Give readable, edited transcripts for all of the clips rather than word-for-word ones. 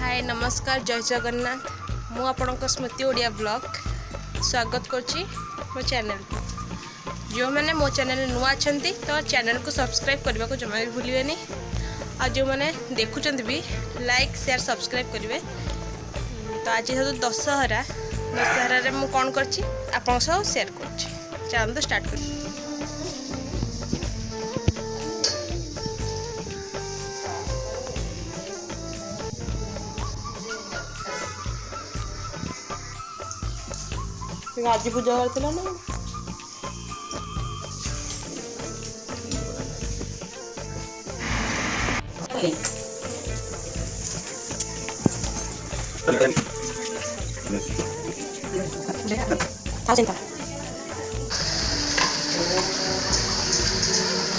हाय नमस्कार जय जगन्नाथ मु आपणक स्मृति ओडिया ब्लॉग स्वागत करुच्ची मो चैनल जो मैंने मो चैनल नुआ अच्छा तो चैनल को सब्सक्राइब करने को जमा भी भूलिए आ जो मैंने देखुं भी लाइक शेयर सब्सक्राइब करेंगे। तो आज जेहतु दशहरा मु कौन करछि आपन सब शेयर कर चलो तो स्टार्ट कर। आज पूजा करथिला ना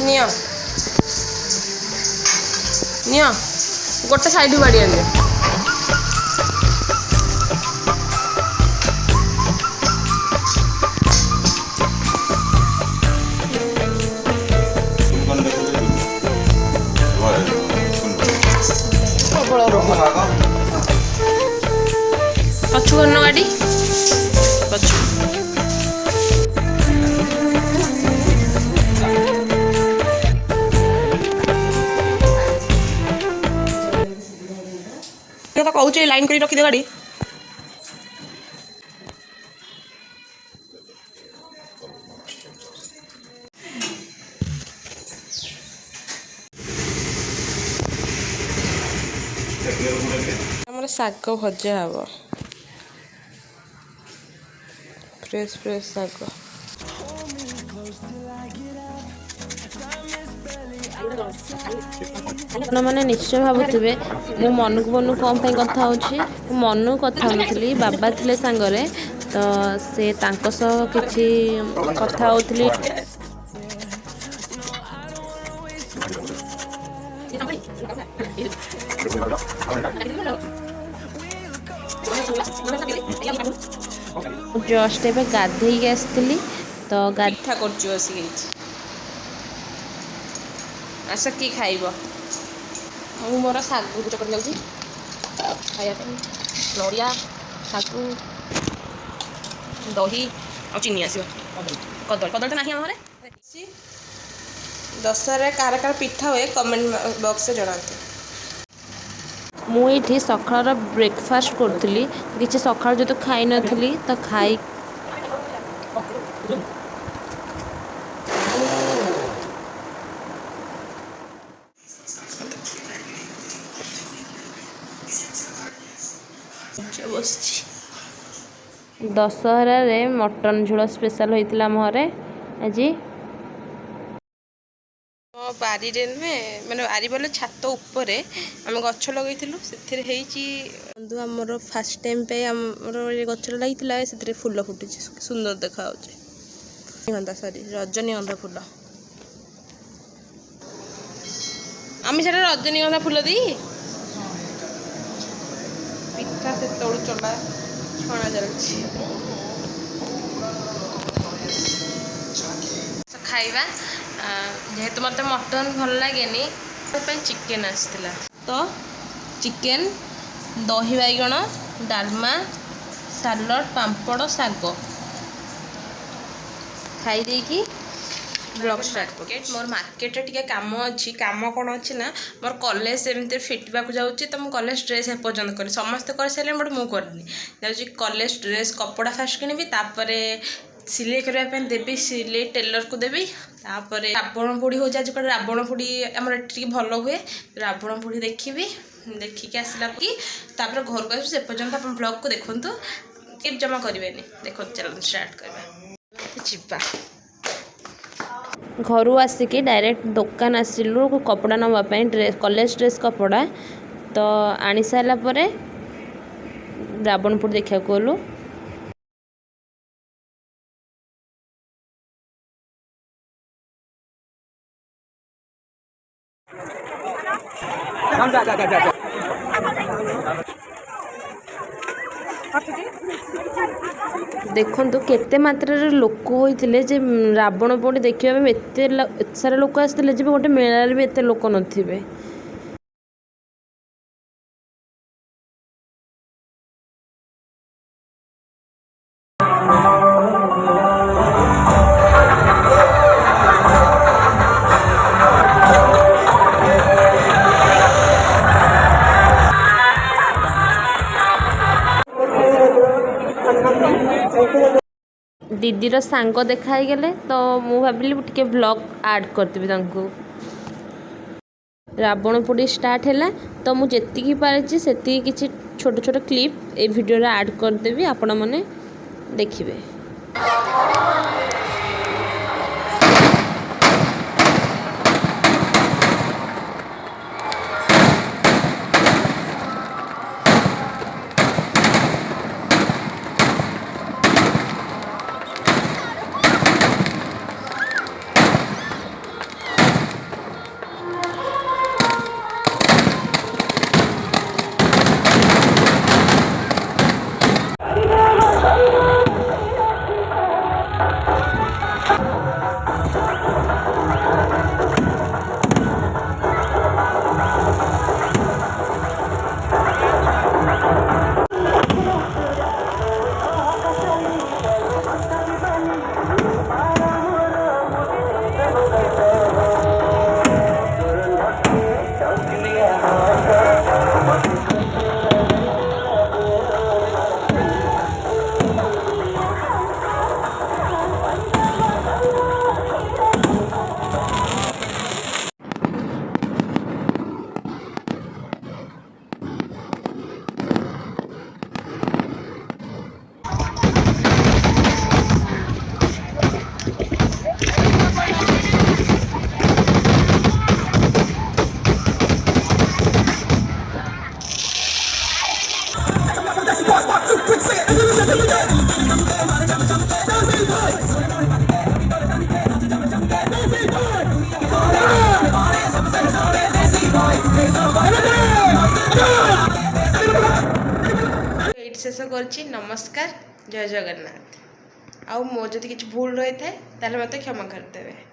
निया निया गोटे साइड बाड़ी आने पछु करना गाड़ी पछु तो कहूँ लाइन कर रखी दे गाड़ी शाग भजा हम फ्रेश फ्रेश शाग मैंने निश्चय भावुवे मु मन को मन कौन कथा हो मन कथा नी बाबा थे सांगरे तो से किछि कथा होतली जस्ट ए गाधे आसती तो गाधा कर आस कि खाइब मु मोर शाग चकट जाऊँगी खाया नड़िया शाग दही और चीनी आस कदल कदल तो ना आम दशहरा कार कार पिठा हुए कमेंट बॉक्स में जनाते। मुझे सकाळ ब्रेकफास्ट करी किसी सकाळ जो तो खाई नी तो खाई दशहरा रे मटन झोल स्पेशल होता घरे आज बारी नुहे मैंने बारी बोले छात उपर आम गछ लगे से बंधु आमर फास्ट टाइम पे गछ लगी से फूल फुटी सुंदर देखा सॉरी रजनीगंधा फूल आम से रजनीगंधा फूल दी पिठा से चला छणा चलती खाइबा जेहेतु मत मटन भल लगे चिकेन आसला तो चिकेन दही बैगण डालमा सालड पांपड़ साग खाई देकी ब्लॉग स्टार्ट कर। मोर मार्केट टे काम अच्छी काम कौन अच्छी ना मोर कॉलेज एमती फिटवा जाऊँगी तो मुझे कॉलेज ड्रेस एपर्यंत कर समस्ते कर सारे बट मुझे करनी जाऊँगी कॉलेज ड्रेस कपड़ा फास्ट किनबी तापर सिलाई करने देवी सिलाई टेलर को देवी तापर रावण पोड़ी हो आज कल रावण पोड़ी आम भल हुए रावण पोड़ी देखी देखिकी आसला कि तापर घर को आस पर्यंत आप ब्लॉग को देखु कि जमा करें देख चलो स्टार्ट करवा घर आसिकी डायरेक्ट दुकान आसिलु कपड़ा नापी ड्रेस कॉलेज ड्रेस कपड़ा तो आनी सारापर रावणपुर देखा गलु देखु केते मात्रा लोक होते जे रावण पोड़ी देखा एत सारा लोक आसते गोटे मेलार भी एत लोक नथिबे। दीदीर सांग देखाई गले तो मु भाविली टिके ब्लॉग ऐड करदेवी तांको। रावण पोड़ी स्टार्ट है तो मुझे पारे से किसी छोट छोट क्लिप ए वीडियो ऐड करदेवी आपण मैंने देखिए। शेष कर नमस्कार जय जगन्नाथ। आउ मो जदि किसी भूल रही है ताले मत क्षमा करदेवे।